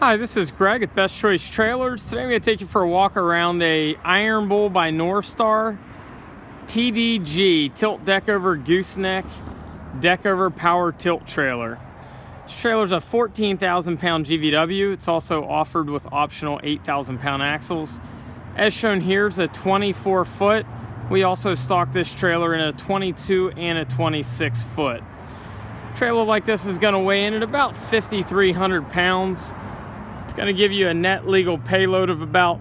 Hi, this is Greg at Best Choice Trailers. Today I'm going to take you for a walk around a Ironbull by Northstar TDG tilt deckover gooseneck deckover power tilt trailer. This trailer is a 14,000 pound GVW. It's also offered with optional 8,000 pound axles. As shown here is a 24 foot. We also stock this trailer in a 22 and a 26 foot. A trailer like this is going to weigh in at about 5,300 pounds. It's going to give you a net legal payload of about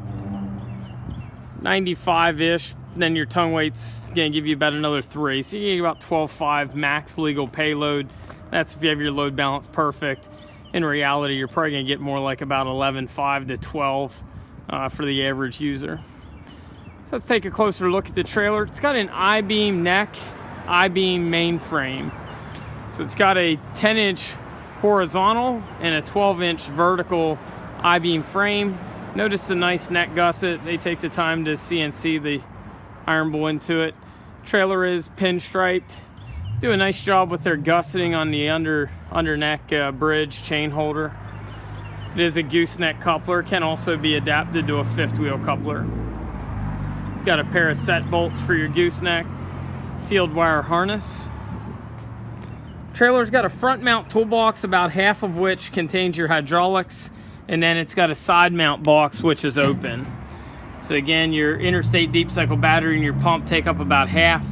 95-ish. Then your tongue weight's going to give you about another 3. So you get about 12.5 max legal payload. That's if you have your load balance perfect. In reality, you're probably going to get more like about 11.5 to 12 for the average user. So let's take a closer look at the trailer. It's got an I-beam neck, I-beam mainframe. So it's got a 10-inch horizontal and a 12-inch vertical I-beam frame. Notice the nice neck gusset. They take the time to CNC the Ironbull into it. Trailer is pinstriped. Do a nice job with their gusseting on the under neck bridge chain holder. It is a gooseneck coupler. Can also be adapted to a fifth wheel coupler. You've got a pair of set bolts for your gooseneck. Sealed wire harness. Trailer's got a front mount toolbox, about half of which contains your hydraulics, and then it's got a side mount box which is open. So again, your interstate deep cycle battery and your pump take up about half.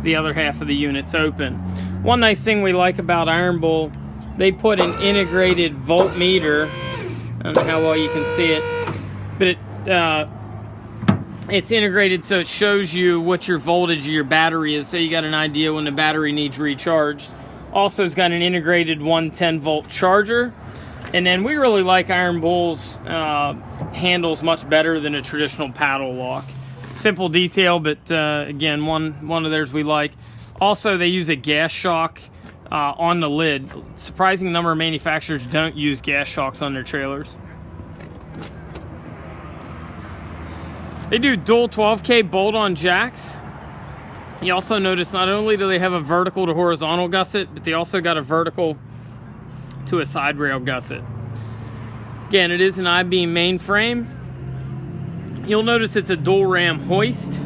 The other half of the unit's open. One nice thing we like about Ironbull, they put an integrated voltmeter. I don't know how well you can see it, but it's integrated so it shows you what your voltage of your battery is, so you got an idea when the battery needs recharged. Also, it's got an integrated 110 volt charger. And then we really like Ironbull's handles much better than a traditional paddle lock. Simple detail, but again, one of theirs we like. Also, they use a gas shock on the lid. Surprising number of manufacturers don't use gas shocks on their trailers. They do dual 12K bolt-on jacks. You also notice not only do they have a vertical to horizontal gusset, but they also got a vertical to a side rail gusset. Again, it is an I-beam mainframe. You'll notice it's a dual ram hoist. It's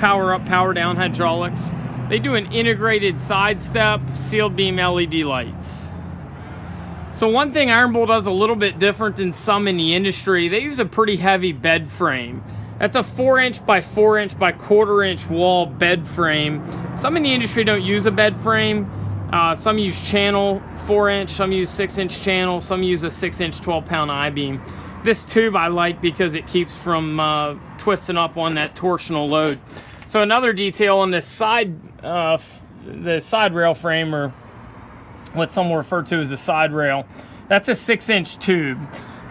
power up, power down hydraulics. They do an integrated side step, sealed beam LED lights. So one thing Ironbull does a little bit different than some in the industry, they use a pretty heavy bed frame. That's a 4-inch by 4-inch by 1/4-inch wall bed frame. Some in the industry don't use a bed frame. Some use channel 4-inch, some use 6-inch channel, some use a 6-inch 12-pound I-beam. This tube I like because it keeps from twisting up on that torsional load. So another detail on this side rail frame, or what some will refer to as a side rail, that's a 6-inch tube.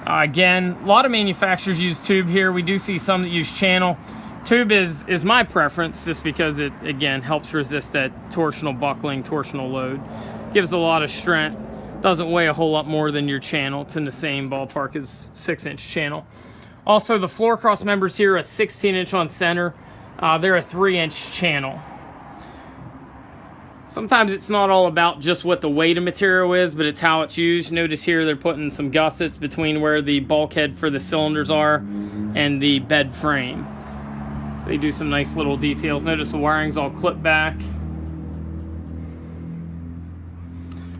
Again, a lot of manufacturers use tube here. We do see some that use channel. Tube is my preference just because it, again, helps resist that torsional buckling, torsional load. Gives a lot of strength. Doesn't weigh a whole lot more than your channel. It's in the same ballpark as 6-inch channel. Also, the floor cross members here are a 16-inch on center. They're a 3-inch channel. Sometimes it's not all about just what the weight of material is, but it's how it's used. Notice here they're putting some gussets between where the bulkhead for the cylinders are and the bed frame. So they do some nice little details. Notice the wiring's all clipped back.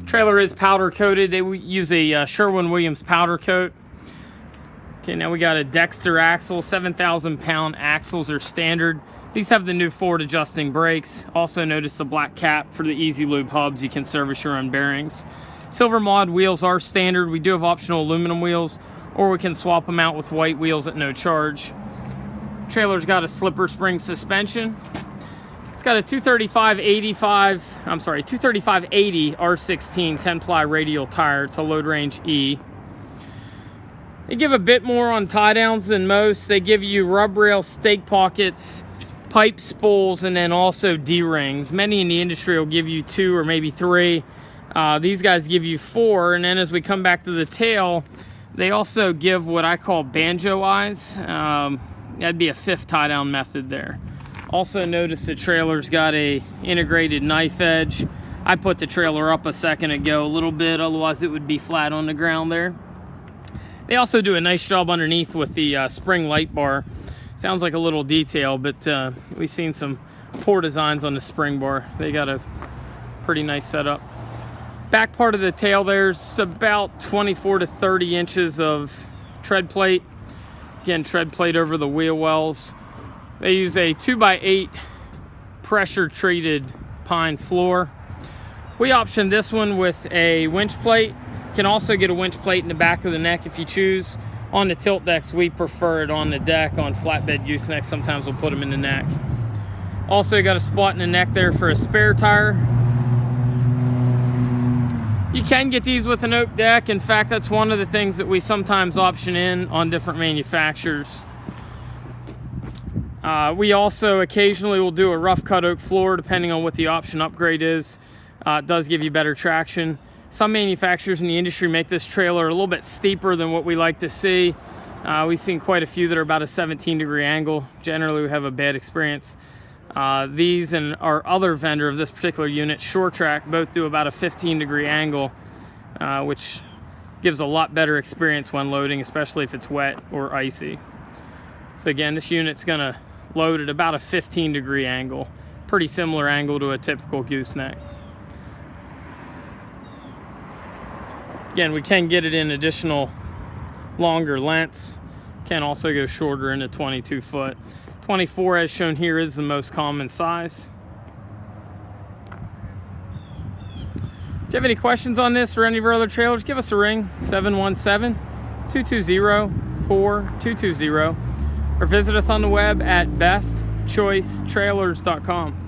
Trailer is powder coated. They use a Sherwin-Williams powder coat. Okay, now we got a Dexter axle. 7,000 pound axles are standard. These have the new forward adjusting brakes. Also notice the black cap for the Easy Lube hubs. You can service your own bearings. Silver mod wheels are standard. We do have optional aluminum wheels, or we can swap them out with white wheels at no charge. Trailer's got a slipper spring suspension. It's got a 235/80 R16 10-ply radial tire. It's a load range E. They give a bit more on tie downs than most. They give you rub rail stake pockets, pipe spools, and then also D-rings. Many in the industry will give you 2 or maybe 3. These guys give you 4, and then as we come back to the tail, they also give what I call banjo eyes. That'd be a 5th tie down method there. Also notice the trailer's got a integrated knife edge I put the trailer up a second ago a little bit, otherwise it would be flat on the ground there. They also do a nice job underneath with the spring light bar. Sounds like a little detail, but we've seen some poor designs on the spring bar. They got a pretty nice setup. Back part of the tail, there's about 24 to 30 inches of tread plate. Again, tread plate over the wheel wells. They use a 2x8 pressure treated pine floor. We optioned this one with a winch plate. You can also get a winch plate in the back of the neck if you choose. On the tilt decks, we prefer it on the deck. On flatbed gooseneck, sometimes we'll put them in the neck. Also, you got a spot in the neck there for a spare tire. You can get these with an oak deck. In fact, that's one of the things that we sometimes option in on different manufacturers. We also occasionally will do a rough cut oak floor depending on what the option upgrade is. It does give you better traction. Some manufacturers in the industry make this trailer a little bit steeper than what we like to see. We've seen quite a few that are about a 17-degree angle. Generally, we have a bad experience. These and our other vendor of this particular unit, SureTrack, both do about a 15-degree angle, which gives a lot better experience when loading, especially if it's wet or icy. So again, this unit's gonna load at about a 15-degree angle. Pretty similar angle to a typical gooseneck. Again, we can get it in additional longer lengths. Can also go shorter into 22 foot. 24, as shown here, is the most common size. If you have any questions on this or any of our other trailers, give us a ring, 717-220-4220, or visit us on the web at bestchoicetrailers.com.